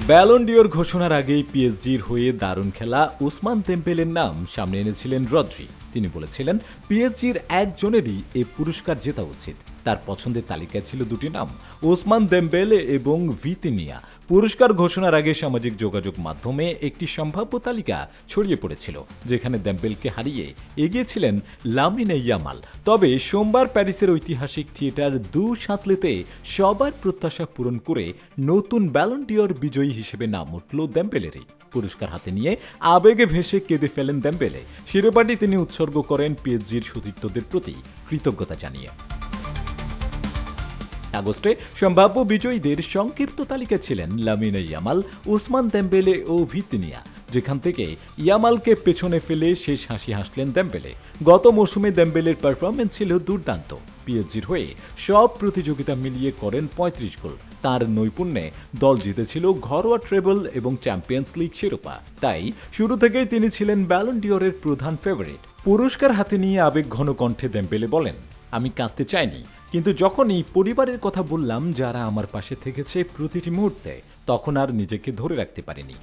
Ballon d'Or ঘোষণার আগেই পিএসজির হয়ে দারুণ খেলা ওসমান দেম্বেলের নাম সামনে এনেছিলেন রদ্রি। তিনি বলেছিলেন পিএসজির একজনেরই এই পুরস্কার জেতা উচিত। তার পছন্দের তালিকায় ছিল দুটি নাম, ওসমান দেম্বেলে এবং ভিতিনিয়া। পুরস্কার ঘোষণার আগে সামাজিক যোগাযোগ মাধ্যমে একটি সম্ভাব্য তালিকা ছড়িয়ে পড়েছিল, যেখানে দেম্বেলকে হারিয়ে এগিয়েছিলেন লামিনে ইয়ামাল। তবে সোমবার প্যারিসের ঐতিহাসিক থিয়েটার দু শাতলেতে সবার প্রত্যাশা পূরণ করে নতুন ব্যালন ডিওর বিজয়ী হিসেবে নাম উঠল দেম্বেলেরই। পুরস্কার হাতে নিয়ে আবেগে ভেসে কেঁদে ফেলেন দেম্বেলে। শিরোপাটি তিনি উৎসর্গ করেন পিএসজির সতীর্থদের প্রতি কৃতজ্ঞতা জানিয়ে। আগস্টে সম্ভাব্য বিজয়ীদের সংক্ষিপ্ত তালিকা ছিলেন লামিনে ইয়ামাল, ওসমান দেম্বেলে ও ভিতিনিয়া, যেখান থেকে ইয়ামালকে পেছনে ফেলে শেষ হাসি হাসলেন দেম্বেলে। গত মৌসুমে দেম্বেলের পারফরম্যান্স ছিল দুর্দান্ত। পিএসজির হয়ে সব প্রতিযোগিতা মিলিয়ে করেন ৩৫ গোল। তার নৈপুণ্যে দল জিতেছিল ঘরোয়া ট্রেবল এবং চ্যাম্পিয়ন্স লিগ শিরোপা। তাই শুরু থেকেই তিনি ছিলেন ব্যালন ডিওরের প্রধান ফেভারিট। পুরস্কার হাতে নিয়ে আবেগঘন কণ্ঠে দেম্বেলে বলেন, আমি কাঁদতে চাইনি, কিন্তু যখনই পরিবারের কথা বললাম যারা আমার পাশে থেকেছে প্রতিটি মুহূর্তে, তখন আর নিজেকে ধরে রাখতে পারিনি।